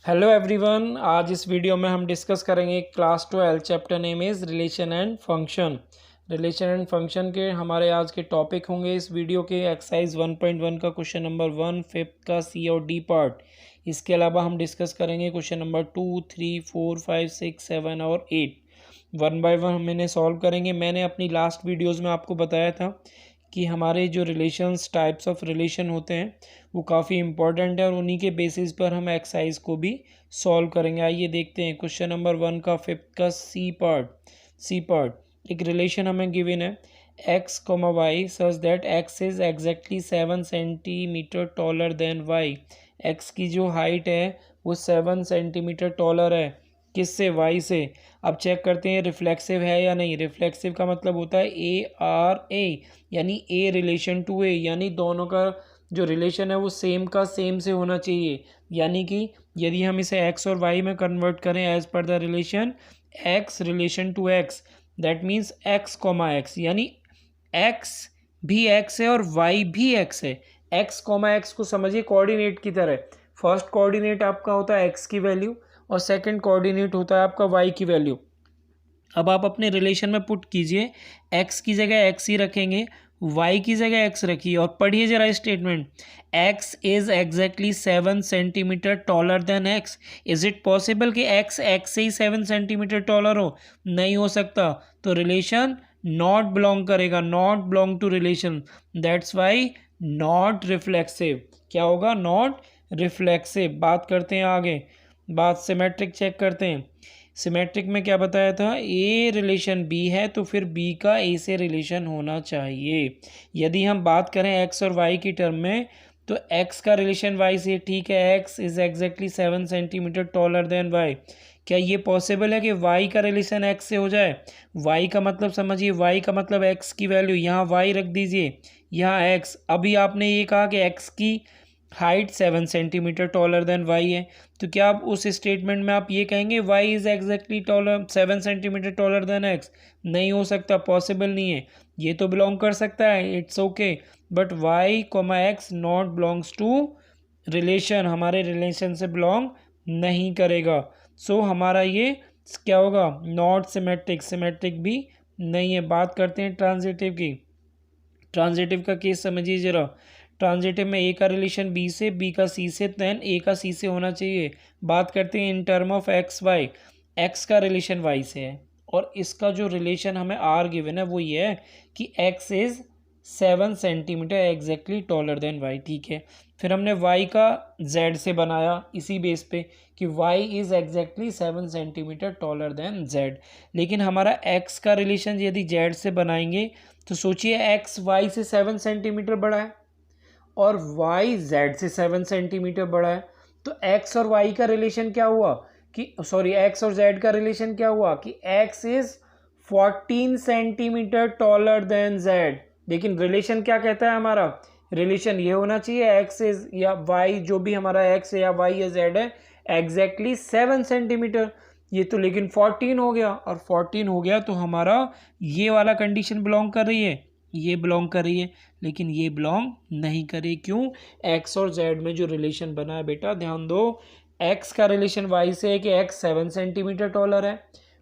Hello everyone, आज इस video में हम डिस्कस करेंगे class 12 chapter name is relation and function. Relation and function के हमारे आज के टॉपिक होंगे इस वीडियो के एक्सरसाइज 1.1 का क्वेश्चन नंबर 1, फिफ्थ का सी और डी पार्ट। इसके अलावा हम डिस्कस करेंगे क्वेश्चन नंबर 2, 3, 4, 5, 6, 7 और 8। वन बाय वन हम इन्हें सॉल्व करेंगे। मैंने अपनी लास्ट वीडियोज़ में आपको बताया था कि हमारे जो रिलेशंस टाइप्स ऑफ रिलेशन होते हैं वो काफ़ी इंपॉर्टेंट है और उन्हीं के बेसिस पर हम एक्सरसाइज को भी सॉल्व करेंगे। आइए देखते हैं क्वेश्चन नंबर 1 का फिफ्थ का सी पार्ट। एक रिलेशन हमें गिवन है x, y such that x is exactly 7 centimetre taller then y। x की जो हाइट है वो 7 सेंटीमीटर टॉलर है किससे? y से। अब चेक करते हैं रिफ्लेक्सिव है या नहीं। रिफ्लेक्सिव का मतलब होता है A यानी A रिलेशन टू A, यानी दोनों का जो रिलेशन है वो सेम का सेम से होना चाहिए। यानी कि यदि हम इसे x और y में कन्वर्ट करें as per the relation x relation to x, that means x comma x, यानी x भी x है और y भी x है। x कॉमा x को समझिए कोऑर्डिनेट की तरह। फर्स्ट कोऑर्डिनेट आपका होता है x की वैल्यू और सेकंड कोऑर्डिनेट होता है आपका y की वैल्यू। अब आप अपने रिलेशन में पुट कीजिए, x की जगह x ही रखेंगे, y की जगह x रखिए और पढ़िए जरा statement. x is exactly 7 centimetre taller then x। Is it possible कि x से ही 7 सेंटीमीटर टॉलर हो? नहीं हो सकता। तो रिलेशन नॉट बिलोंग करेगा, not belong to relation, that's why not reflexive. क्या होगा? Not reflexive. बात करते हैं आगे, बात सिमेट्रिक चेक करते हैं। सिमेट्रिक में क्या बताया था? ए रिलेशन बी है तो फिर बी का ए से रिलेशन होना चाहिए। यदि हम बात करें एक्स और वाई की टर्म में तो एक्स का रिलेशन वाई से, ठीक है, x is exactly 7 centimetre taller than y. क्या ये पॉसिबल है कि वाई का रिलेशन एक्स से हो जाए? वाई का मतलब समझिए, वाई का मतलब एक्स की वैल्यू, यहाँ वाई रख दीजिए, यहाँ एक्स। अभी आपने ये कहा कि एक्स की height 7 centimetre taller than y है, तो क्या आप उस स्टेटमेंट में आप ये कहेंगे y is exactly taller 7 centimetre taller than x? नहीं हो सकता, पॉसिबल नहीं है। ये तो बिलोंग कर सकता है, it's okay, but y comma x not belongs to relation, हमारे रिलेशन से बिलोंग नहीं करेगा। सो हमारा ये क्या होगा? नॉट सिमेट्रिक, सिमेट्रिक भी नहीं है। बात करते हैं ट्रांजिटिव की। ट्रांजिटिव का केस समझिए जरा। ट्रांजिटिव में ए का रिलेशन बी से, बी का सी से, देन ए का सी से होना चाहिए। बात करते हैं in term of x y. X का रिलेशन वाई से है और इसका जो रिलेशन हमें आर गिवन है वो ये है कि x is 7 centimetre exactly taller than y, ठीक है। फिर हमने वाई का जेड से बनाया इसी बेस पे कि y is exactly 7 centimetre taller than z. लेकिन हमारा एक्स का रिलेशन यदि जेड से बनाएंगे तो सोचिए एक्स वाई से 7 सेंटीमीटर बड़ा है और y z से 7 सेंटीमीटर बड़ा है, तो x और y का रिलेशन क्या हुआ कि x और z का रिलेशन क्या हुआ कि x is 14 centimetre taller then z। लेकिन रिलेशन क्या कहता है हमारा? रिलेशन ये होना चाहिए x इज या y, जो भी हमारा x है या y या z है, एग्जैक्टली 7 सेंटीमीटर। ये तो लेकिन 14 हो गया, और 14 हो गया तो हमारा ये वाला कंडीशन बिलोंग कर रही है, ये बिलोंग कर रही है, लेकिन ये बिलोंग नहीं करे। क्यों? एक्स और जेड में जो रिलेशन बना है बेटा, ध्यान दो, एक्स का रिलेशन वाई से है कि एक्स 7 सेंटीमीटर टॉलर है,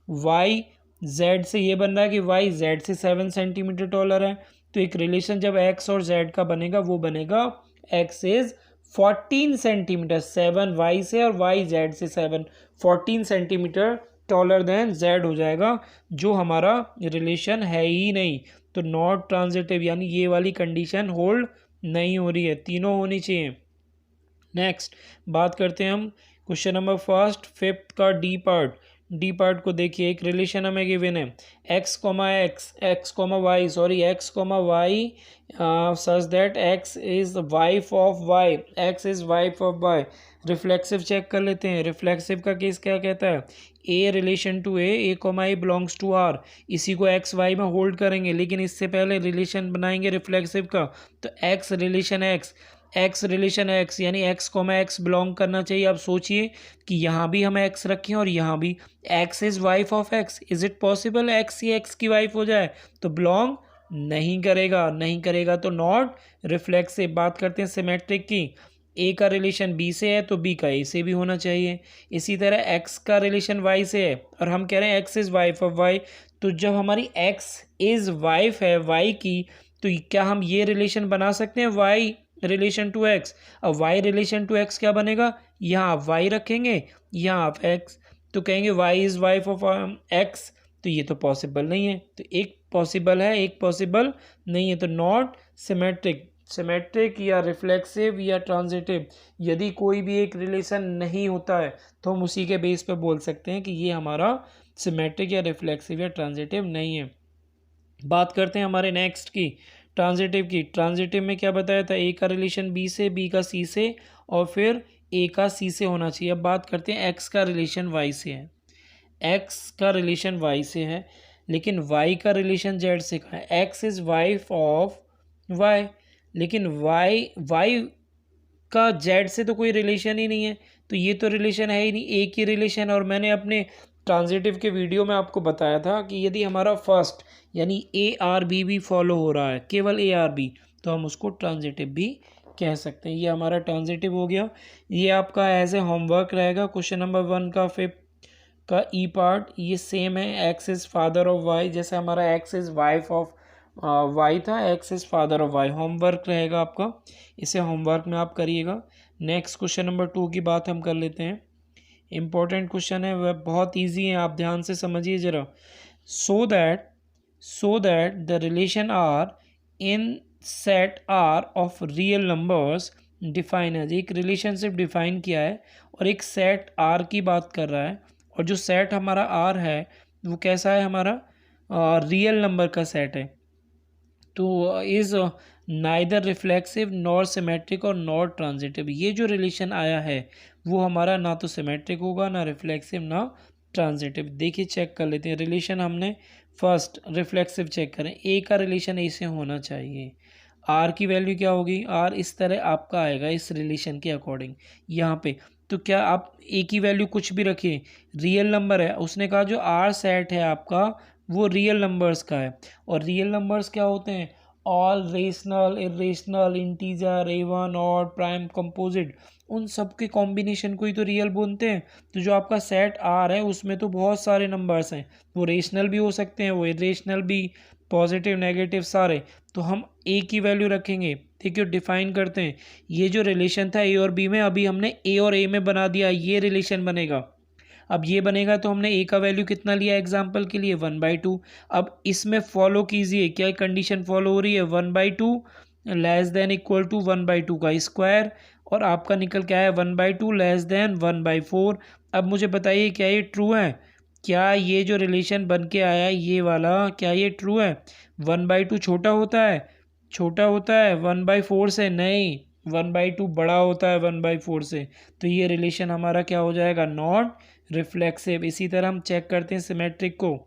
वाई जेड से ये बन रहा है कि वाई जेड से 7 सेंटीमीटर टॉलर है। तो एक रिलेशन जब एक्स और जेड का बनेगा वो बनेगा एक्स इज 14 सेंटीमीटर, 7 वाई से और वाई जेड से 7, 14 सेंटीमीटर टॉलर देन जेड हो जाएगा, जो हमारा रिलेशन है ही नहीं। तो नॉट ट्रांजिटिव, यानी ये वाली कंडीशन होल्ड नहीं हो रही है, तीनों होनी चाहिए। नेक्स्ट बात करते हैं हम क्वेश्चन नंबर फर्स्ट फिफ्थ का डी पार्ट। डी पार्ट को देखिए, एक रिलेशन हमें गिवन है X comma Y such that X is wife of Y, X is wife of Y. Reflexive check कर लेते हैं। रिफ्लेक्सिव का केस क्या कहता है? A relation to A comma A belongs to R. इसी को एक्स वाई में होल्ड करेंगे, लेकिन इससे पहले रिलेशन बनाएंगे रिफ्लेक्सिव का, तो एक्स रिलेशन एक्स यानी एक्स कोमा एक्स बिलोंग करना चाहिए। अब सोचिए कि यहाँ भी हम एक्स रखें और यहाँ भी x is wife of x. Is it possible x he x की वाइफ हो जाए? तो बिलोंग नहीं करेगा, नहीं करेगा, तो नॉट रिफ्लेक्सिव। बात करते हैं सिमेट्रिक की। ए का रिलेशन बी से है तो बी का ए से भी होना चाहिए। इसी तरह एक्स का रिलेशन वाई से है और हम कह रहे हैं x is wife of y, तो जब हमारी एक्स इज़ वाइफ है वाई की, तो क्या हम ये रिलेशन बना सकते हैं वाई रिलेशन टू एक्स? अब वाई रिलेशन टू एक्स क्या बनेगा, यहाँ आप वाई रखेंगे, यहाँ आप एक्स, तो कहेंगे y is wife of x, तो ये तो पॉसिबल नहीं है। तो एक पॉसिबल है, एक पॉसिबल नहीं है, तो नॉट सिमेट्रिक। सिमेट्रिक या रिफ्लेक्सिव या ट्रांजिटिव, यदि कोई भी एक रिलेशन नहीं होता है तो हम उसी के बेस पर बोल सकते हैं कि ये हमारा सिमेट्रिक या रिफ्लेक्सिव या ट्रांजिटिव नहीं है। बात करते हैं हमारे नेक्स्ट की, ट्रांजिटिव की। ट्रांजिटिव में क्या बताया था, ए का रिलेशन बी से, बी का सी से और फिर ए का सी से होना चाहिए। अब बात करते हैं एक्स का रिलेशन वाई से है, एक्स का रिलेशन वाई से है लेकिन वाई का रिलेशन जेड से कहा है। X is wife of Y, लेकिन वाई का जेड से तो कोई रिलेशन ही नहीं है, तो ये तो रिलेशन है ही नहीं, एक ही रिलेशन। और मैंने अपने ट्रांजिटिव के वीडियो में आपको बताया था कि यदि हमारा फर्स्ट यानी ए आर बी भी फॉलो हो रहा है, केवल ए आर बी, तो हम उसको ट्रांजिटिव भी कह सकते हैं। ये हमारा ट्रांजिटिव हो गया। ये आपका एज ए होमवर्क रहेगा, क्वेश्चन नंबर 1 का 5 का ई पार्ट ये सेम है। X is father of Y, जैसे हमारा X is wife of Y था, X is father of Y. Homework रहेगा आपका, इसे होमवर्क में आप करिएगा। नेक्स्ट क्वेश्चन नंबर 2 की बात हम कर लेते हैं। इम्पोर्टेंट क्वेश्चन है, वह बहुत ईजी है, आप ध्यान से समझिए ज़रा। So that the relation R in set R of real numbers define है। एक रिलेशनशिप डिफाइन किया है और एक सेट आर की बात कर रहा है, और जो सेट हमारा आर है वो कैसा है, हमारा रियल नंबर का सेट है। तो is neither reflexive nor symmetric और नॉर ट्रांजिटिव। ये जो रिलेशन आया है वो हमारा ना तो सिमेट्रिक होगा, ना रिफ्लेक्सिव, ना ट्रांजिटिव। देखिए चेक कर लेते हैं रिलेशन। हमने फर्स्ट रिफ्लेक्सिव चेक करें, ए का रिलेशन ए से होना चाहिए। आर की वैल्यू क्या होगी, आर इस तरह आपका आएगा इस रिलेशन के अकॉर्डिंग यहाँ पे। तो क्या आप ए की वैल्यू कुछ भी रखिए, रियल नंबर है, उसने कहा जो आर सेट है आपका वो रियल नंबर्स का है। और रियल नंबर्स क्या होते हैं, all, rational, irrational, integer, even, odd, prime, composite, उन सब के कॉम्बिनेशन को ही तो रियल बोलते हैं। तो जो आपका सेट आर है उसमें तो बहुत सारे नंबर्स हैं, वो रेशनल भी हो सकते हैं, वो इरेशनल भी, पॉजिटिव, नेगेटिव सारे। तो हम ए की वैल्यू रखेंगे। ठीक है, डिफाइन करते हैं। ये जो रिलेशन था ए और बी में, अभी हमने ए और ए में बना दिया, ये रिलेशन बनेगा। अब ये बनेगा तो हमने ए का वैल्यू कितना लिया एग्जाम्पल के लिए, 1/2। अब इसमें फॉलो कीजिए, क्या कंडीशन फॉलो हो रही है, 1/2 लेस देन इक्वल टू 1/2 का स्क्वायर, और आपका निकल क्या है 1/2 लेस देन 1/4। अब मुझे बताइए क्या ये ट्रू है, क्या ये जो रिलेशन बन के आया ये वाला, क्या ये ट्रू है? 1/2 छोटा होता है, छोटा होता है 1/4 से, नहीं, 1/2 बड़ा होता है 1/4 से। तो ये रिलेशन हमारा क्या हो जाएगा, नॉट रिफ्लेक्सिव। इसी तरह हम चेक करते हैं सिमेट्रिक को।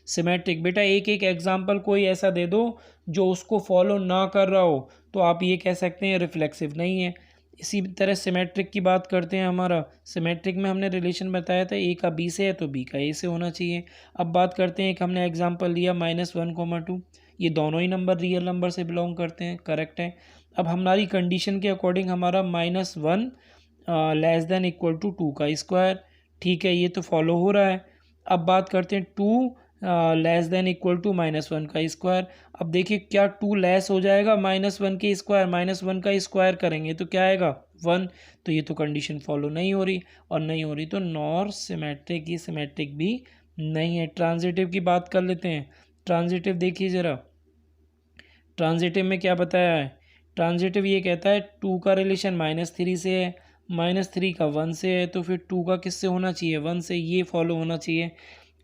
सिमेट्रिक बेटा एक एक एग्जाम्पल कोई ऐसा दे दो जो उसको फॉलो ना कर रहा हो, तो आप ये कह सकते हैं रिफ्लेक्सिव नहीं है। इसी तरह सिमेट्रिक की बात करते हैं। हमारा सिमेट्रिक में हमने रिलेशन बताया था ए का बी से है तो बी का ए से होना चाहिए। अब बात करते हैं, एक हमने एग्जाम्पल लिया -1,2, ये दोनों ही नंबर रियल नंबर से बिलोंग करते हैं, करेक्ट है। अब हमारी कंडीशन के अकॉर्डिंग हमारा -1 लेस देन इक्वल टू 2 का स्क्वायर, ठीक है, ये तो फॉलो हो रहा है। अब बात करते हैं 2 लेस देन इक्वल टू -1 का स्क्वायर। अब देखिए क्या 2 लेस हो जाएगा -1 के स्क्वायर, -1 का स्क्वायर करेंगे तो क्या आएगा 1। तो ये तो कंडीशन फॉलो नहीं हो रही, और नहीं हो रही तो नॉर सिमेट्रिक, ये सिमेट्रिक भी नहीं है। ट्रांजिटिव की बात कर लेते हैं। ट्रांजिटिव देखिए ज़रा, ट्रांजिटिव में क्या बताया है, ट्रांजिटिव ये कहता है 2 का रिलेशन -3 से है, -3 का 1 से है, तो फिर 2 का किससे होना चाहिए, 1 से, ये फॉलो होना चाहिए।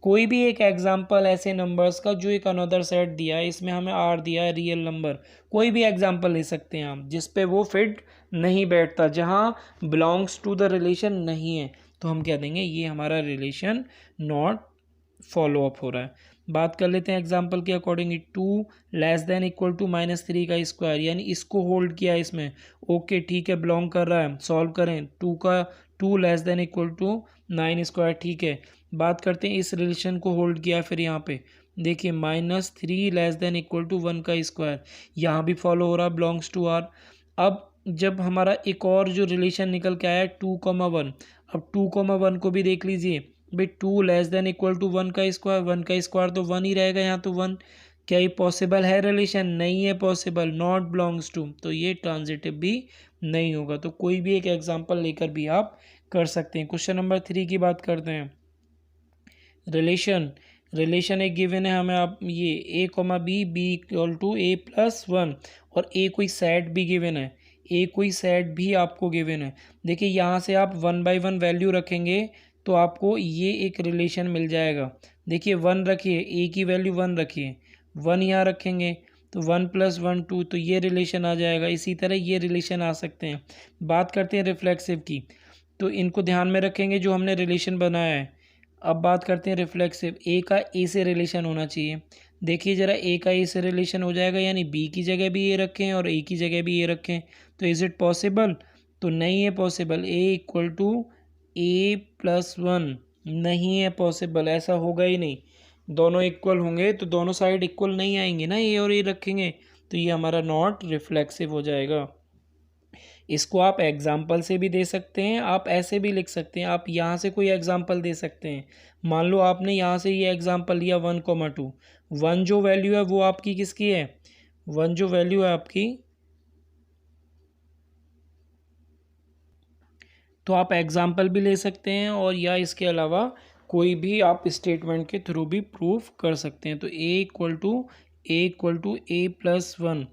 कोई भी एक एग्जाम्पल ऐसे नंबर्स का जो एक अनदर सेट दिया है, इसमें हमें आर दिया है रियल नंबर, कोई भी एग्जाम्पल ले सकते हैं आप जिस पे वो फिट नहीं बैठता, जहाँ बिलोंग्स टू द रिलेशन नहीं है, तो हम क्या देंगे, ये हमारा रिलेशन नॉट फॉलो अप हो रहा है। बात कर लेते हैं एग्जाम्पल के according, 2 less than equal to -3 का स्क्वायर, यानी इसको होल्ड किया इसमें, ओके ठीक है, बिलोंग कर रहा है। सॉल्व करें, 2 less than equal to 9 square, ठीक है। बात करते हैं इस रिलेशन को होल्ड किया, फिर यहाँ पे देखिए -3 लेस देन इक्वल टू 1 का स्क्वायर, यहाँ भी फॉलो हो रहा, बिलोंग्स टू आर। अब जब हमारा एक और जो रिलेशन निकल के आया 2,1, अब 2,1 को भी देख लीजिए भाई, 2 लेस देन इक्वल टू 1 का स्क्वायर, 1 का स्क्वायर तो 1 ही रहेगा यहाँ, तो 1। क्या ये पॉसिबल है रिलेशन? नहीं है पॉसिबल, नॉट बिलोंग्स टू, तो ये ट्रांजिटिव भी नहीं होगा। तो कोई भी एक एग्जांपल लेकर भी आप कर सकते हैं। क्वेश्चन नंबर 3 की बात करते हैं। रिलेशन एक गिवन है हमें, आप ये a comma b, b equal to a plus 1, और a कोई सेट भी गिवन है, a कोई सेट भी आपको गिवन है। देखिए यहाँ से आप 1 बाई 1 वैल्यू रखेंगे तो आपको ये एक रिलेशन मिल जाएगा। देखिए 1 रखिए, a की वैल्यू 1 रखिए, 1 यहाँ रखेंगे तो 1 प्लस 1 2, तो ये रिलेशन आ जाएगा। इसी तरह ये रिलेशन आ सकते हैं। बात करते हैं रिफ्लेक्सिव की, तो इनको ध्यान में रखेंगे जो हमने रिलेशन बनाया है। अब बात करते हैं रिफ्लेक्सिव, ए का ए से रिलेशन होना चाहिए। देखिए ज़रा, ए का ए से रिलेशन हो जाएगा, यानी बी की जगह भी ए रखें और ए की जगह भी ए रखें, तो इज़ इट पॉसिबल? तो नहीं है possible. A equal to A plus 1 नहीं है पॉसिबल, ऐसा होगा ही नहीं। दोनों इक्वल होंगे तो दोनों साइड इक्वल नहीं आएंगे ना, ए और ए रखेंगे, तो ये हमारा नॉट रिफ्लेक्सिव हो जाएगा। इसको आप एग्जाम्पल से भी दे सकते हैं, आप ऐसे भी लिख सकते हैं, आप यहाँ से कोई एग्जाम्पल दे सकते हैं। मान लो आपने यहाँ से ये एग्जाम्पल लिया 1,2, 1 जो वैल्यू है वो आपकी किसकी है? 1 जो वैल्यू है आपकी, तो आप एग्जाम्पल भी ले सकते हैं, और या इसके अलावा कोई भी आप स्टेटमेंट के थ्रू भी प्रूफ कर सकते हैं। तो A equal to A plus 1,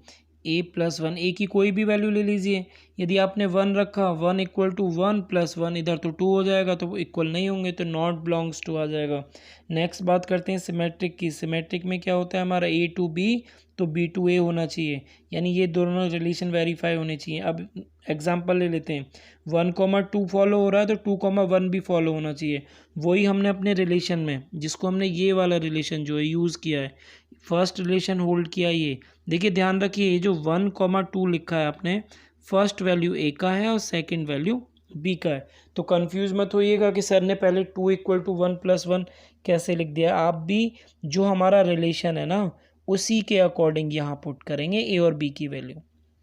A plus 1, A की कोई भी वैल्यू ले लीजिए। यदि आपने 1 रखा, 1 इक्वल टू 1 प्लस 1, इधर तो 2 हो जाएगा, तो वो इक्वल नहीं होंगे, तो नॉट बिलोंग्स टू आ जाएगा। नेक्स्ट बात करते हैं सिमेट्रिक की। सिमेट्रिक में क्या होता है हमारा, ए टू बी तो बी टू ए होना चाहिए, यानी ये दोनों रिलेशन वेरीफाई होने चाहिए। अब एग्जाम्पल ले लेते हैं, 1,2 फॉलो हो रहा है तो 2,1 भी फॉलो होना चाहिए। वही हमने अपने रिलेशन में, जिसको हमने ये वाला रिलेशन जो है यूज़ किया है, फर्स्ट रिलेशन होल्ड किया ये। देखिए ध्यान रखिए, ये जो 1,2 लिखा है आपने, फर्स्ट वैल्यू ए का है और सेकंड वैल्यू बी का है। तो कंफ्यूज मत होइएगा कि सर ने पहले 2 इक्वल टू 1 प्लस 1 कैसे लिख दिया। आप भी जो हमारा रिलेशन है ना, उसी के अकॉर्डिंग यहाँ पुट करेंगे ए और बी की वैल्यू।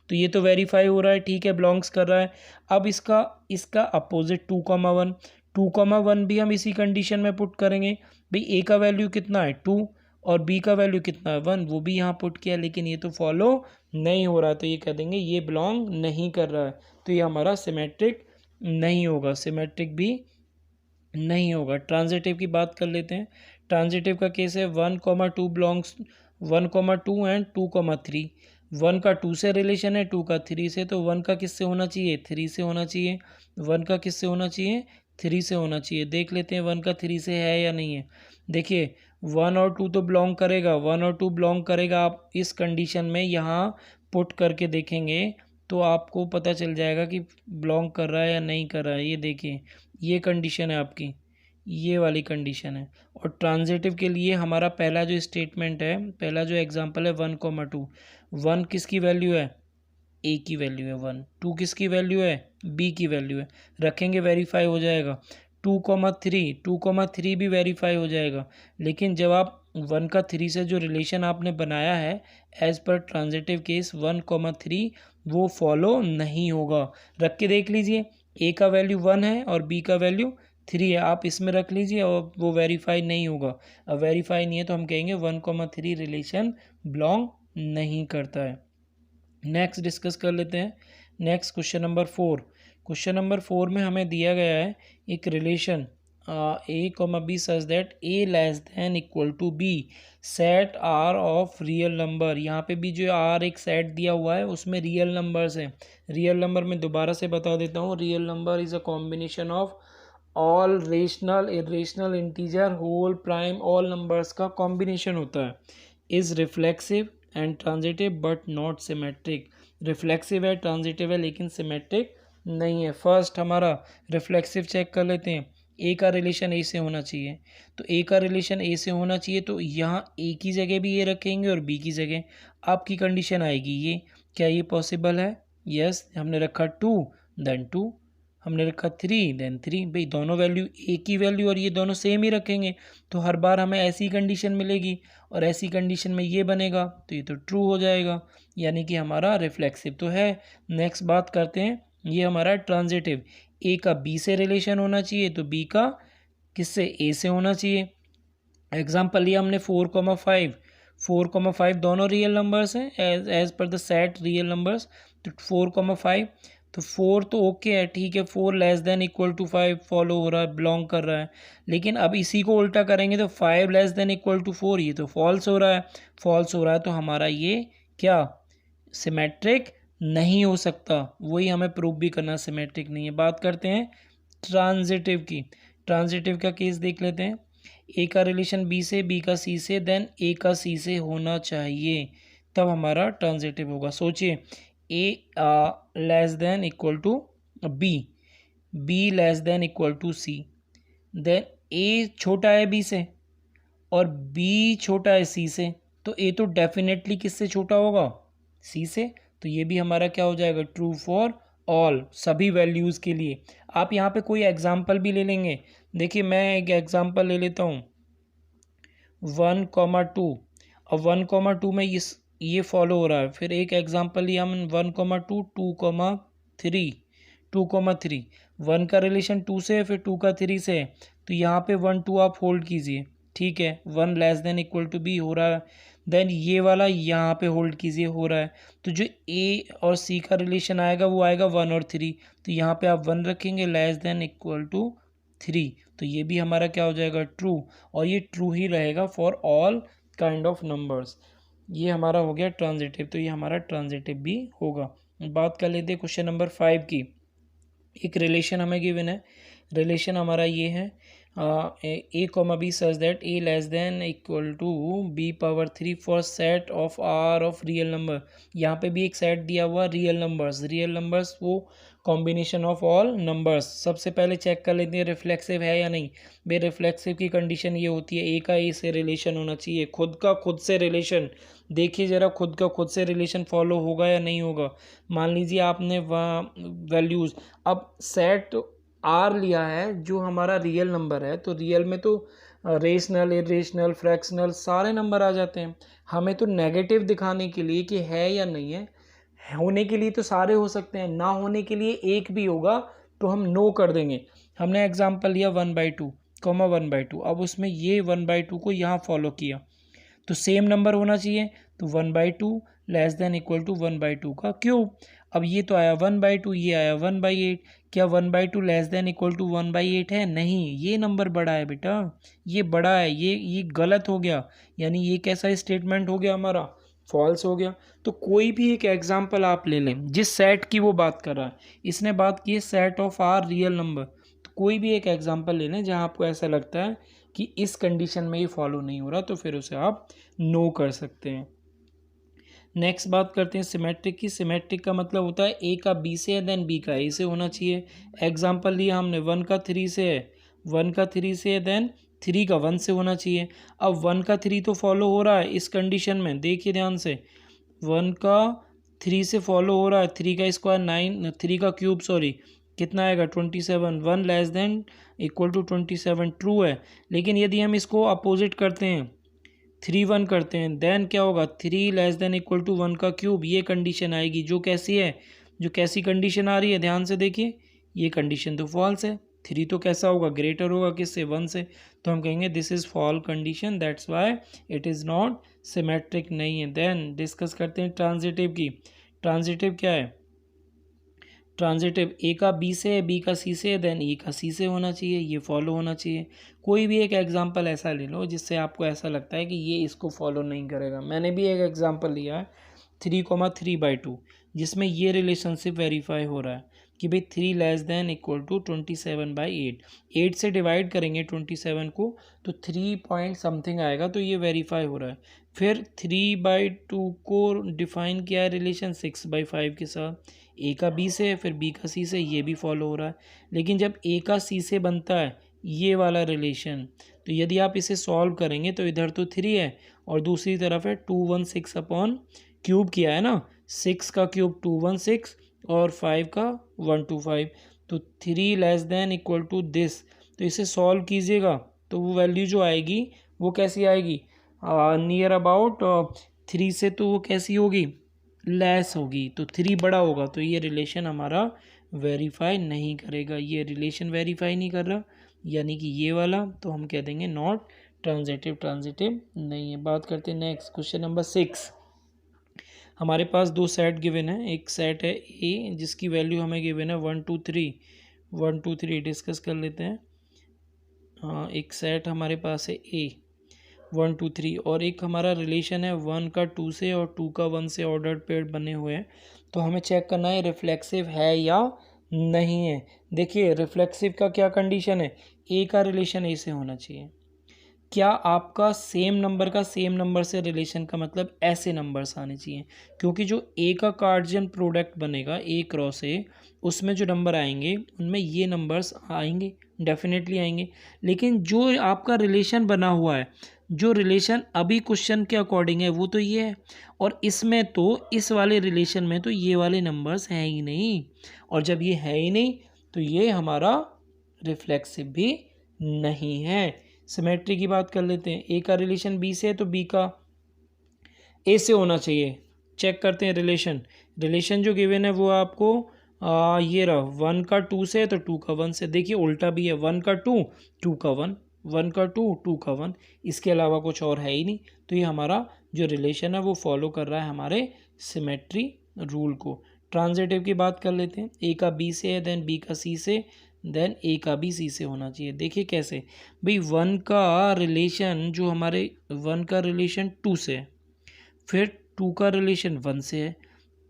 तो ये तो वेरीफाई हो रहा है, ठीक है, बिलोंग्स कर रहा है। अब इसका अपोजिट 2,1, 2,1 भी हम इसी कंडीशन में पुट करेंगे। भाई ए का वैल्यू कितना है 2 और बी का वैल्यू कितना है 1, वो भी यहाँ पुट किया, लेकिन ये तो फॉलो नहीं हो रहा, तो ये कह देंगे ये बिलोंग नहीं कर रहा है, तो ये हमारा सिमेट्रिक नहीं होगा, सिमेट्रिक भी नहीं होगा। ट्रांजिटिव की बात कर लेते हैं। ट्रांजिटिव का केस है 1,2 बिलोंग्स 1,2 एंड 2,3। 1 का 2 से रिलेशन है, 2 का 3 से, तो 1 का किससे होना चाहिए? 3 से होना चाहिए। 1 का किससे होना चाहिए? 3 से होना चाहिए। देख लेते हैं 1 का 3 से है या नहीं है। देखिए 1 और 2 तो बिलोंग करेगा, 1 और 2 बिलोंग करेगा। आप इस कंडीशन में यहाँ पुट करके देखेंगे तो आपको पता चल जाएगा कि बिलोंग कर रहा है या नहीं कर रहा है। ये देखिए, ये कंडीशन है आपकी, ये वाली कंडीशन है। और ट्रांजिटिव के लिए हमारा पहला जो स्टेटमेंट है, पहला जो एग्जांपल है 1,2, 1 किसकी वैल्यू है? ए की वैल्यू है 1, 2 किसकी वैल्यू है? बी की वैल्यू है। रखेंगे वेरीफाई हो जाएगा। 2,3 भी वेरीफाई हो जाएगा। लेकिन जब आप 1 का 3 से जो रिलेशन आपने बनाया है, एज़ पर ट्रांजिटिव केस 1,3 वो फॉलो नहीं होगा। रख के देख लीजिए, ए का वैल्यू 1 है और बी का वैल्यू 3 है, आप इसमें रख लीजिए और वो वेरीफाई नहीं होगा। अब वेरीफाई नहीं है तो हम कहेंगे 1,3 रिलेशन बिलोंग नहीं करता है। नेक्स्ट डिस्कस कर लेते हैं। Next question number 4। Question number 4 में हमें दिया गया है एक relation a comma B such that A less than equal to b, set R of real number. यहाँ पे भी जो आर एक सेट दिया हुआ है उसमें रियल नंबर्स हैं। रियल नंबर में दोबारा से बता देता हूँ, real number is a combination of all rational, irrational, integer, whole, prime, all numbers का कॉम्बिनेशन होता है। Is reflexive and transitive but not symmetric. Reflexive है, ट्रांजिटिव है, लेकिन सिमेट्रिक नहीं है। फर्स्ट हमारा रिफ्लेक्सिव चेक कर लेते हैं। ए का रिलेशन ए से होना चाहिए, तो ए का रिलेशन ए से होना चाहिए, तो यहाँ ए की जगह भी ए रखेंगे और बी की जगह आपकी कंडीशन आएगी ये। क्या ये पॉसिबल है? यस। हमने रखा 2 देन 2, हमने रखा 3 देन 3। भाई दोनों वैल्यू ए की वैल्यू और ये दोनों सेम ही रखेंगे, तो हर बार हमें ऐसी कंडीशन मिलेगी और ऐसी कंडीशन में ये बनेगा, तो ये तो ट्रू हो जाएगा। यानी कि हमारा रिफ्लेक्सिव तो है। नेक्स्ट बात करते हैं, ये हमारा ट्रांजिटिव। ए का बी से रिलेशन होना चाहिए तो बी का किससे, ए से होना चाहिए। एग्जाम्पल लिया हमने 4,5, 4,5 दोनों रियल नंबर्स हैं as per the set real numbers. तो 4,5, तो 4 तो ओके है, ठीक है, 4 less than equal to 5 follow हो रहा है, बिलोंग कर रहा है। लेकिन अब इसी को उल्टा करेंगे तो 5 लेस देन इक्वल टू 4, ये तो फॉल्स हो रहा है, फॉल्स हो रहा है। तो हमारा ये क्या, सिमेट्रिक नहीं हो सकता, वही हमें प्रूव भी करना सिमेट्रिक नहीं है। बात करते हैं ट्रांजिटिव की। ट्रांजिटिव का केस देख लेते हैं। ए का रिलेशन बी से, बी का सी से, देन ए का सी से होना चाहिए, तब हमारा ट्रांजिटिव होगा। सोचिए, A less than equal to B, B less than equal to C, then A छोटा है बी से और बी छोटा है सी से, तो ए तो डेफिनेटली किससे छोटा होगा, सी से। तो ये भी हमारा क्या हो जाएगा, ट्रू फॉर ऑल, सभी वैल्यूज़ के लिए। आप यहाँ पे कोई एग्जाम्पल भी ले लेंगे। देखिए मैं एक एग्जाम्पल ले लेता हूँ 1,2। अब 1,2 में ये फॉलो हो रहा है। फिर एक एग्जाम्पल लिया हम 1,2, 2,3, 2,3, 1 का रिलेशन 2 से है, फिर 2 का 3 से है। तो यहाँ पे 1 2 आप होल्ड कीजिए, ठीक है, 1 less than equal to b हो रहा है। देन ये वाला यहाँ पे होल्ड कीजिए, हो रहा है। तो जो ए और सी का रिलेशन आएगा वो आएगा 1 और 3, तो यहाँ पे आप 1 रखेंगे लेस देन इक्वल टू 3, तो ये भी हमारा क्या हो जाएगा, ट्रू। और ये ट्रू ही रहेगा for all kind of numbers. ये हमारा हो गया ट्रांजिटिव, तो ये हमारा ट्रांजिटिव भी होगा। बात कर लेते हैं क्वेश्चन नंबर 5 की। एक रिलेशन हमें गिवन है, रिलेशन हमारा ये है A comma B such that A less than equal to B power 3 for set of R of real number. यहाँ पे भी एक सेट दिया हुआ रियल नंबर्स, रियल नंबर्स वो कॉम्बिनेशन ऑफ ऑल नंबर्स। सबसे पहले चेक कर लेते हैं रिफ्लेक्सिव है या नहीं। भाई रिफ्लेक्सिव की कंडीशन ये होती है, ए का ए से रिलेशन होना चाहिए, खुद का खुद से रिलेशन। देखिए ज़रा खुद का खुद से रिलेशन फॉलो होगा या नहीं होगा। मान लीजिए आपने वैल्यूज़, अब सेट आर लिया है जो हमारा रियल नंबर है, तो रियल में तो रेशनल, इरेशनल, फ्रैक्शनल सारे नंबर आ जाते हैं। हमें तो नेगेटिव दिखाने के लिए कि है या नहीं है, होने के लिए तो सारे हो सकते हैं, ना होने के लिए एक भी होगा तो हम नो कर देंगे। हमने एग्जांपल लिया 1/2, 1/2। अब उसमें ये 1/2 को यहाँ फॉलो किया, तो सेम नंबर होना चाहिए, तो 1/2 लेस देन इक्वल टू 1/2 का क्यूब। अब ये तो आया 1/2, ये आया 1/8। क्या 1/2 लेस देन इक्वल टू 1/8 है? नहीं, ये नंबर बड़ा है बेटा, ये बड़ा है, ये गलत हो गया। यानी ये कैसा स्टेटमेंट हो गया हमारा, फॉल्स हो गया। तो कोई भी एक एग्जांपल आप ले लें जिस सेट की वो बात कर रहा है, इसने बात की है set of R real number, तो कोई भी एक एग्जांपल ले लें जहां आपको ऐसा लगता है कि इस कंडीशन में ये फॉलो नहीं हो रहा, तो फिर उसे आप नो कर सकते हैं। नेक्स्ट बात करते हैं सिमेट्रिक की। सिमेट्रिक का मतलब होता है ए का बी से है, देन बी का ए से होना चाहिए। एग्जांपल लिया हमने 1 का 3 से है, 1 का 3 से है, देन 3 का 1 से होना चाहिए। अब 1 का 3 तो फॉलो हो रहा है इस कंडीशन में, देखिए ध्यान से, 1 का 3 से फॉलो हो रहा है, 3 का स्क्वायर 9, 3 का क्यूब सॉरी कितना आएगा 27, 1 less than equal to 27 true है। लेकिन यदि हम इसको अपोजिट करते हैं, 3 1 करते हैं, देन क्या होगा 3 लेस देन इक्वल टू 1 का क्यूब, ये कंडीशन आएगी जो कैसी है, जो कैसी कंडीशन आ रही है, ध्यान से देखिए, ये कंडीशन तो फॉल्स है। 3 तो कैसा होगा, ग्रेटर होगा किससे, 1 से, तो हम कहेंगे this is fall condition, that's why it is not symmetric नहीं है। देन डिस्कस करते हैं ट्रांजिटिव की। ट्रांजिटिव क्या है, ट्रांजिटिव ए का बी से है, बी का सी से है, देन ए का सी से होना चाहिए, ये फॉलो होना चाहिए। कोई भी एक एग्जांपल ऐसा ले लो जिससे आपको ऐसा लगता है कि ये इसको फॉलो नहीं करेगा। मैंने भी एक एग्जांपल लिया है 3,3/2, जिसमें ये रिलेशनशिप वेरीफाई हो रहा है कि भाई 3 लेस देन इक्वल टू 27/8। 8 से डिवाइड करेंगे 27 को तो 3 पॉइंट समथिंग आएगा, तो ये वेरीफाई हो रहा है। फिर 3/2 को डिफाइन किया है रिलेशन 6/5 के साथ, ए का बी से फिर बी का सी से, ये भी फॉलो हो रहा है। लेकिन जब ए का सी से बनता है ये वाला रिलेशन, तो यदि आप इसे सॉल्व करेंगे तो इधर तो 3 है और दूसरी तरफ है 216 अपॉन क्यूब किया है ना, 6 का क्यूब 216 और 5 का 125, तो 3 less than equal to this. तो इसे सॉल्व कीजिएगा तो वो वैल्यू जो आएगी वो कैसी आएगी, नियर अबाउट 3 से, तो वो कैसी होगी, लेस होगी तो 3 बड़ा होगा, तो ये रिलेशन हमारा वेरीफाई नहीं करेगा, ये रिलेशन वेरीफाई नहीं कर रहा, यानी कि ये वाला, तो हम कह देंगे नॉट ट्रांजिटिव, ट्रांजिटिव नहीं है। बात करते हैं नेक्स्ट क्वेश्चन नंबर 6। हमारे पास दो सेट गिवन है, एक सेट है ए जिसकी वैल्यू हमें गिवन है 1 2 3, 1 2 3 डिस्कस कर लेते हैं। हाँ, एक सेट हमारे पास है ए 1 2 3 और एक हमारा रिलेशन है 1 का 2 से और 2 का 1 से ऑर्डर्ड पेयर बने हुए हैं। तो हमें चेक करना है रिफ्लेक्सिव है या नहीं है। देखिए रिफ्लेक्सिव का क्या कंडीशन है, ए का रिलेशन ए से होना चाहिए। क्या आपका सेम नंबर का सेम नंबर से रिलेशन का मतलब ऐसे नंबर्स आने चाहिए, क्योंकि जो ए का कार्डियन प्रोडक्ट बनेगा ए क्रॉस ए, उसमें जो नंबर आएंगे उनमें ये नंबर्स आएंगे, डेफिनेटली आएंगे। लेकिन जो आपका रिलेशन बना हुआ है, जो रिलेशन अभी क्वेश्चन के अकॉर्डिंग है वो तो ये है, और इसमें तो इस वाले रिलेशन में तो ये वाले नंबर्स हैं ही नहीं, और जब ये है ही नहीं तो ये हमारा रिफ्लेक्सिव भी नहीं है। सिमेट्री की बात कर लेते हैं, ए का रिलेशन बी से है तो बी का ए से होना चाहिए। चेक करते हैं रिलेशन, रिलेशन जो गिवन है वो आपको ये रहा 1 का 2 से है तो 2 का 1 से। देखिए उल्टा भी है, 1 का 2, 2 का 1, 1 का 2, 2 का 1, इसके अलावा कुछ और है ही नहीं। तो ये हमारा जो रिलेशन है वो फॉलो कर रहा है हमारे सिमेट्री रूल को। ट्रांजिटिव की बात कर लेते हैं, ए का बी से है, देन बी का सी से, देन ए का भी सी से होना चाहिए। देखिए कैसे भाई, 1 का रिलेशन जो हमारे 1 का रिलेशन 2 से है, फिर 2 का रिलेशन 1 से है,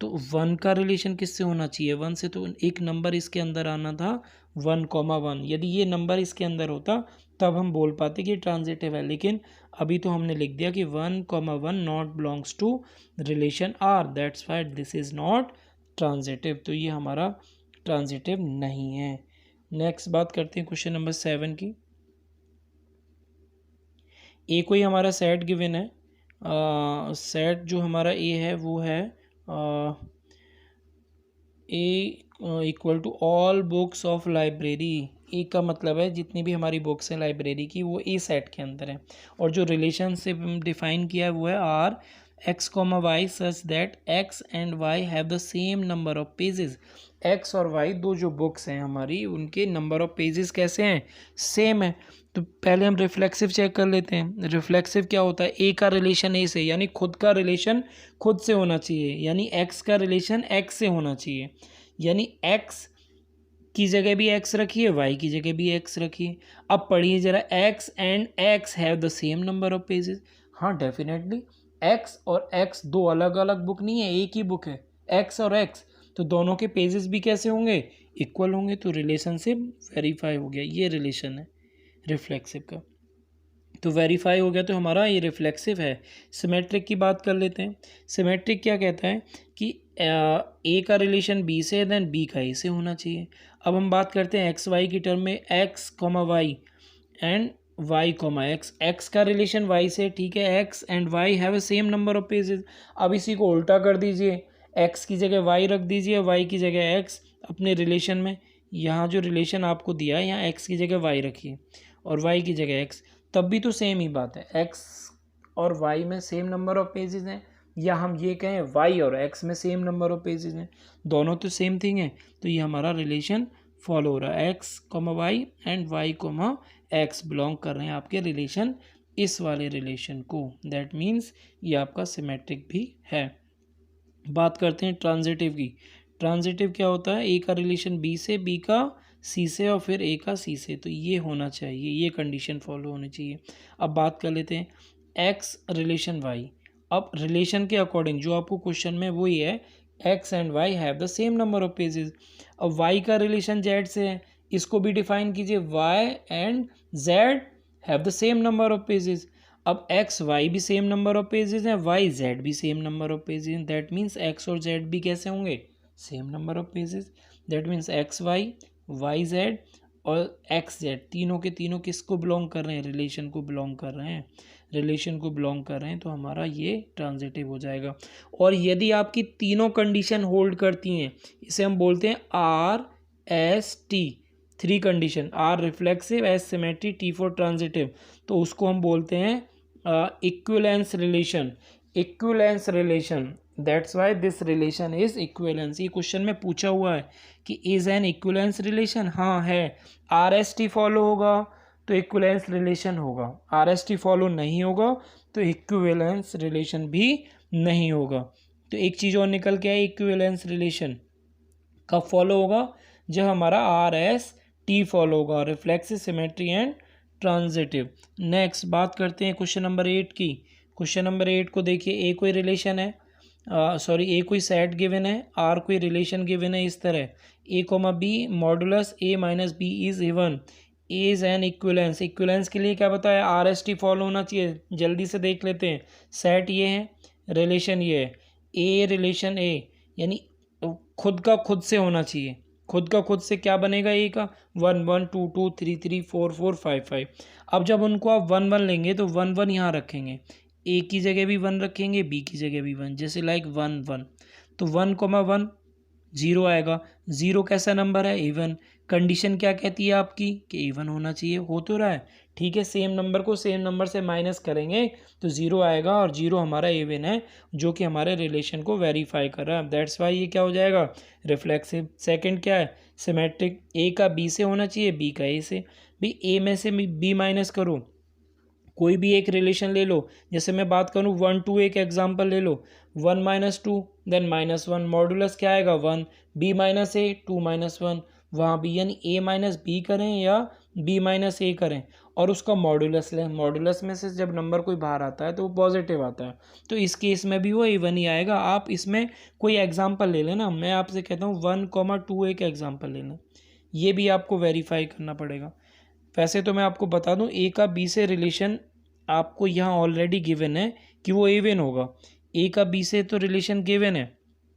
तो 1 का रिलेशन किससे होना चाहिए, 1 से। तो एक नंबर इसके अंदर आना था 1,1। यदि ये नंबर इसके अंदर होता तब हम बोल पाते कि ट्रांजिटिव है, लेकिन अभी तो हमने लिख दिया कि 1,1 not belongs to relation R, that's why this is not transitive. तो ये हमारा ट्रांजिटिव नहीं है। नेक्स्ट बात करते हैं क्वेश्चन नंबर 7 की। ए कोई हमारा सेट गिवन है, सेट जो हमारा ए है वो है A equal to all books of library. A का मतलब है जितनी भी हमारी बुक्स हैं लाइब्रेरी की वो ए सेट के अंदर है, और जो रिलेशनशिप डिफाइन किया है वो है R x comma y such that x and y have the same number of pages. X और वाई दो जो बुक्स हैं हमारी उनके नंबर ऑफ पेजेस कैसे हैं, सेम है। तो पहले हम रिफ्लेक्सिव चेक कर लेते हैं। रिफ्लेक्सिव क्या होता है, ए का रिलेशन ए से, यानी खुद का रिलेशन खुद से होना चाहिए, यानी एक्स का रिलेशन एक्स से होना चाहिए, यानी एक्स की जगह भी एक्स रखिए, वाई की जगह भी एक्स रखिए। अब पढ़िए ज़रा, x and x have the same number of pages. हाँ डेफिनेटली, एक्स और एक्स दो अलग अलग बुक नहीं है, एक ही बुक है एक्स और एक्स, तो दोनों के पेजेस भी कैसे होंगे, इक्वल होंगे। तो रिलेशनशिप वेरीफाई हो गया, ये रिलेशन है रिफ्लेक्सिव का, तो वेरीफाई हो गया, तो हमारा ये रिफ्लेक्सिव है। सिमेट्रिक की बात कर लेते हैं। सिमेट्रिक क्या कहता है कि ए का रिलेशन बी से, देन बी का ए से होना चाहिए। अब हम बात करते हैं एक्स वाई की टर्म में, x comma y and y comma x. X का रिलेशन वाई से, ठीक है, x and y have a same number of pages. अब इसी को उल्टा कर दीजिए, एक्स की जगह वाई रख दीजिए, वाई की जगह एक्स। अपने रिलेशन में यहाँ जो रिलेशन आपको दिया है यहाँ एक्स की जगह वाई रखिए और वाई की जगह एक्स, तब भी तो सेम ही बात है, एक्स और वाई में सेम नंबर ऑफ पेजेस हैं, या हम ये कहें वाई और एक्स में सेम नंबर ऑफ पेजेस हैं, दोनों तो सेम थिंग है। तो ये हमारा रिलेशन फॉलो हो रहा है, x comma y and y comma x belong कर रहे हैं आपके रिलेशन इस वाले रिलेशन को, दैट मीन्स ये आपका सिमेट्रिक भी है। बात करते हैं ट्रांजिटिव की। ट्रांजिटिव क्या होता है, ए का रिलेशन बी से, बी का सी से और फिर ए का सी से, तो ये होना चाहिए, ये कंडीशन फॉलो होनी चाहिए। अब बात कर लेते हैं एक्स रिलेशन वाई। अब रिलेशन के अकॉर्डिंग जो आपको क्वेश्चन में वही है, x and y have the same number of pages. अब वाई का रिलेशन जेड से है, इसको भी डिफाइन कीजिए, y and z have the same number of pages. अब एक्स वाई भी सेम नंबर ऑफ पेजेस हैं, वाई जेड भी सेम नंबर ऑफ पेजेस हैं, दैट मीन्स एक्स और जेड भी कैसे होंगे, same number of pages. That means x y, y z और एक्स जेड तीनों के तीनों किसको बिलोंग कर रहे हैं, रिलेशन को बिलोंग कर रहे हैं, रिलेशन को बिलोंग कर रहे हैं, तो हमारा ये ट्रांजिटिव हो जाएगा। और यदि आपकी तीनों कंडीशन होल्ड करती हैं, इसे हम बोलते हैं R S T, 3 condition, R reflexive, S symmetry, T for transitive, तो उसको हम बोलते हैं equivalence relation. Equivalence relation that's why this relation is equivalence. ये क्वेश्चन में पूछा हुआ है कि इज एन इक्विवेलेंस रिलेशन, हाँ है। आर एस टी फॉलो होगा तो इक्विवेलेंस रिलेशन होगा, आर एस टी फॉलो नहीं होगा तो इक्विवेलेंस रिलेशन भी नहीं होगा। तो एक चीज़ और निकल के आई, इक्विवेलेंस रिलेशन कब फॉलो होगा, जब हमारा आर एस टी फॉलो होगा, reflexive, symmetry and transitive. Next बात करते हैं क्वेश्चन नंबर 8 की। क्वेश्चन नंबर 8 को देखिए, ए कोई रिलेशन है, ए कोई सेट गिवन है, आर कोई रिलेशन गिवन है इस तरह, A comma B modulus A minus B is even, A is an equivalence. Equivalence के लिए क्या बताया, आर एस टी फॉलो होना चाहिए। जल्दी से देख लेते हैं, सेट ये है, रिलेशन ये है, ए रिलेशन ए, यानी खुद का खुद से होना चाहिए। खुद का खुद से क्या बनेगा, ए का 1 1 2 2 3 3 4 4 5 5। अब जब उनको आप 1 1 लेंगे तो 1 1 यहाँ रखेंगे, ए की जगह भी 1 रखेंगे, बी की जगह भी 1, जैसे लाइक 1 1, तो 1 0 आएगा। 0 कैसा नंबर है, इवन। कंडीशन क्या कहती है आपकी कि इवन होना चाहिए, हो तो रहा है, ठीक है। सेम नंबर को सेम नंबर से माइनस करेंगे तो 0 आएगा, और 0 हमारा इवन है जो कि हमारे रिलेशन को वेरीफाई कर रहा है। दैट्स वाई ये क्या हो जाएगा, रिफ्लेक्सिव। सेकंड क्या है, सिमेट्रिक। ए का बी से होना चाहिए, बी का ए से। भी ए में से बी माइनस करो, कोई भी एक रिलेशन ले लो, जैसे मैं बात करूँ 1 2, एक एग्जांपल ले लो, 1 - 2 देन -1, मॉडुलस क्या आएगा 1, b - a 2 - 1, वहाँ भी यानी a माइनस बी करें या b - a करें और उसका मॉडुलस लें। मॉडुलस में से जब नंबर कोई बाहर आता है तो वो पॉजिटिव आता है, तो इस केस में भी वो इवन ही आएगा। आप इसमें कोई एग्जांपल ले लेना, मैं आपसे कहता हूँ 1 2 एक एग्जांपल लेना, ये भी आपको वेरीफाई करना पड़ेगा। वैसे तो मैं आपको बता दूं, ए का बी से रिलेशन आपको यहाँ ऑलरेडी गिवन है कि वो इवन होगा। ए का बी से तो रिलेशन गिवन है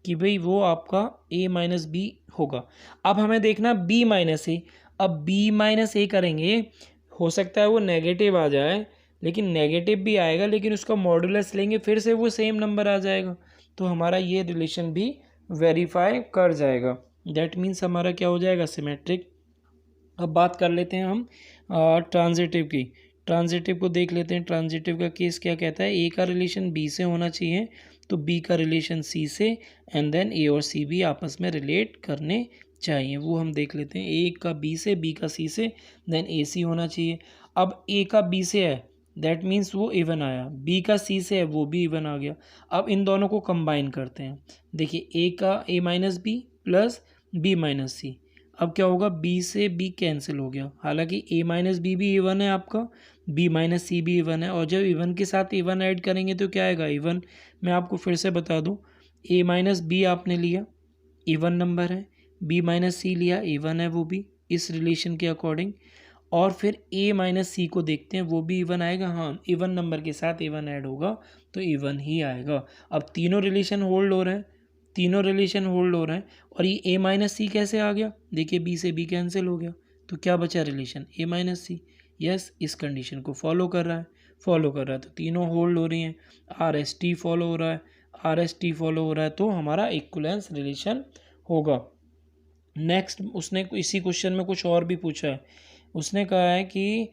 कि भाई वो आपका a माइनस बी होगा। अब हमें देखना b माइनस ए। अब b माइनस ए करेंगे, हो सकता है वो नेगेटिव आ जाए, लेकिन नेगेटिव भी आएगा, लेकिन उसका मॉडुलस लेंगे फिर से वो सेम नंबर आ जाएगा, तो हमारा ये रिलेशन भी वेरीफाई कर जाएगा। दैट मीन्स हमारा क्या हो जाएगा, सिमेट्रिक। अब बात कर लेते हैं हम ट्रांजिटिव की। ट्रांजिटिव को देख लेते हैं। ट्रांजिटिव का केस क्या कहता है, ए का रिलेशन बी से होना चाहिए तो बी का रिलेशन सी से, एंड देन ए और सी भी आपस में रिलेट करने चाहिए, वो हम देख लेते हैं। ए का बी से, बी का सी से, देन ए सी होना चाहिए। अब ए का बी से है, दैट मीन्स वो इवन आया, बी का सी से है, वो भी इवन आ गया। अब इन दोनों को कंबाइन करते हैं। देखिए, ए का A minus B plus B minus C, अब क्या होगा, बी से बी कैंसिल हो गया, हालांकि ए माइनस बी भी इवन है आपका, बी माइनस सी भी इवन है, और जब इवन के साथ इवन ऐड करेंगे तो क्या आएगा, इवन। मैं आपको फिर से बता दूं, ए माइनस बी आपने लिया, इवन नंबर है, बी माइनस सी लिया, इवन है वो भी इस रिलेशन के अकॉर्डिंग, और फिर ए माइनस सी को देखते हैं, वो भी इवन आएगा, हाँ इवन नंबर के साथ इवन ऐड होगा तो इवन ही आएगा। अब तीनों रिलेशन होल्ड हो रहे हैं, तीनों रिलेशन होल्ड हो रहे हैं, और ये ए माइनस सी कैसे आ गया, देखिए बी से बी कैंसिल हो गया, तो क्या बचा रिलेशन, ए माइनस सी। यस, इस कंडीशन को फॉलो कर रहा है, तो तीनों होल्ड हो रही हैं। आर एस टी फॉलो हो रहा है, आर एस टी फॉलो हो रहा है, तो हमारा इक्विवेलेंस रिलेशन होगा। नेक्स्ट उसने इसी क्वेश्चन में कुछ और भी पूछा है। उसने कहा है कि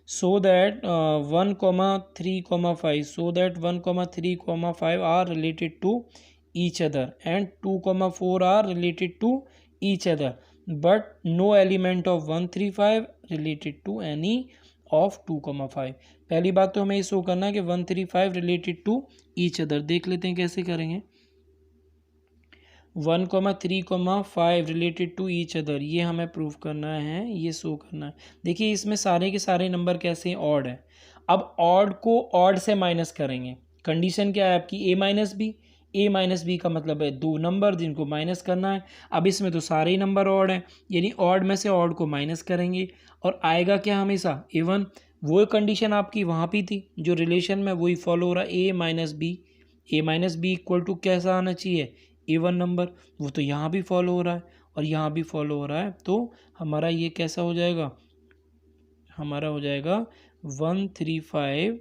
so that 1,3,5 so that 1,3,5 are related to each other and 2,4 are related to each other, but no element of 135 related to any of 2,5। पहली बात तो हमें ये शो करना है कि 135 रिलेटेड टू ईच अदर। देख लेते हैं कैसे करेंगे। 1,3,5 रिलेटेड टू ईच अदर, ये हमें प्रूव करना है, ये शो करना है। देखिए इसमें सारे के सारे नंबर कैसे हैं, ऑड है। अब ऑड को ऑड से माइनस करेंगे। कंडीशन क्या है आपकी, ए माइनस बी, ए माइनस बी का मतलब है दो नंबर जिनको माइनस करना है। अब इसमें तो सारे ही नंबर ऑड हैं, यानी ऑड में से ऑड को माइनस करेंगे और आएगा क्या, हमेशा इवन। वो कंडीशन आपकी वहाँ पे थी जो रिलेशन में, वही फॉलो हो रहा है। ए माइनस बी इक्वल टू कैसा आना चाहिए, इवन नंबर, वो तो यहाँ भी फॉलो हो रहा है और यहाँ भी फॉलो हो रहा है, तो हमारा ये कैसा हो जाएगा, हमारा हो जाएगा 135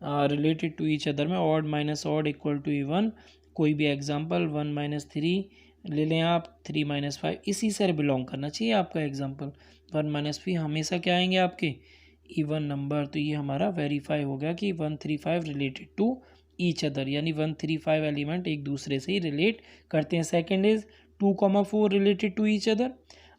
रिलेटेड टू ईच अदर में odd minus odd equal to even. कोई भी एग्जांपल 1 - 3 ले लें आप, 3 - 5, इसी से बिलोंग करना चाहिए आपका एग्जांपल। 1 - 3 हमेशा क्या आएंगे आपके, इवन नंबर, तो ये हमारा वेरीफाई हो गया कि 135 रिलेटेड टू ईच अदर, यानी 135 एलिमेंट एक दूसरे से ही रिलेट करते हैं। Second is 2,4 related to each other.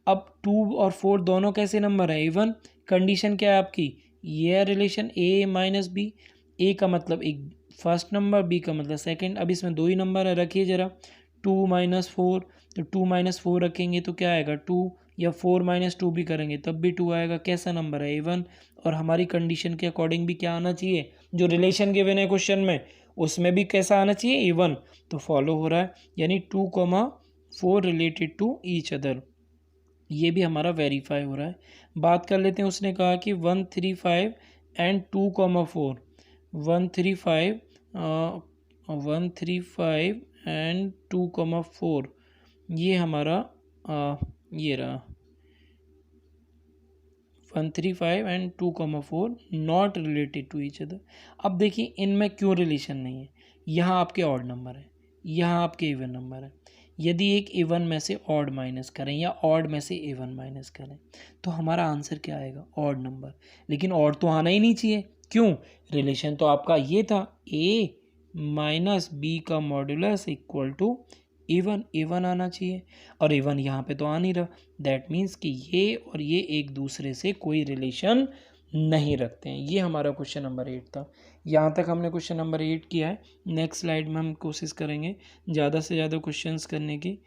अब 2 और 4 दोनों कैसे नंबर है? इवन। कंडीशन क्या है आपकी? ये रिलेशन ए माइनस बी, ए का मतलब एक फर्स्ट नंबर, बी का मतलब सेकंड। अब इसमें 2 ही नंबर है, रखिए ज़रा। 2 माइनस 4, तो 2 माइनस 4 रखेंगे तो क्या आएगा? 2, या 4 माइनस 2 भी करेंगे तब भी 2 आएगा। कैसा नंबर है? इवन। और हमारी कंडीशन के अकॉर्डिंग भी क्या आना चाहिए? जो रिलेशन गिवन है क्वेश्चन में उसमें भी कैसा आना चाहिए? इवन। तो फॉलो हो रहा है, यानी 2,4 रिलेटेड टू ईच अदर, ये भी हमारा वेरीफाई हो रहा है। बात कर लेते हैं, उसने कहा कि 135 एंड 2,4, 135 एंड 2,4, ये हमारा ये रहा 135 and 2,4 not related to each other. अब देखिए इनमें क्यों रिलेशन नहीं है? यहाँ आपके ऑड नंबर है, यहाँ आपके इवन नंबर है। यदि एक इवन में से ऑड माइनस करें या ऑड में से इवन माइनस करें तो हमारा आंसर क्या आएगा? Odd number. लेकिन ऑड तो आना ही नहीं चाहिए, क्यों? रिलेशन तो आपका ये था, ए माइनस बी का modulus equal to even, even आना चाहिए, और इवन यहाँ पे तो आ नहीं रहा। दैट मीन्स कि ये और ये एक दूसरे से कोई रिलेशन नहीं रखते हैं। ये हमारा क्वेश्चन नंबर 8 था। यहाँ तक हमने क्वेश्चन नंबर 8 किया है। नेक्स्ट स्लाइड में हम कोशिश करेंगे ज़्यादा से ज़्यादा क्वेश्चंस करने की।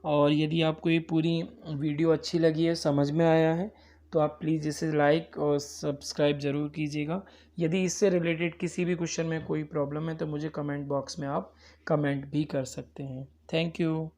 और यदि आपको ये पूरी वीडियो अच्छी लगी है, समझ में आया है, तो आप प्लीज़ इसे लाइक और सब्सक्राइब ज़रूर कीजिएगा। यदि इससे रिलेटेड किसी भी क्वेश्चन में कोई प्रॉब्लम है तो मुझे कमेंट बॉक्स में आप कमेंट भी कर सकते हैं। Thank you.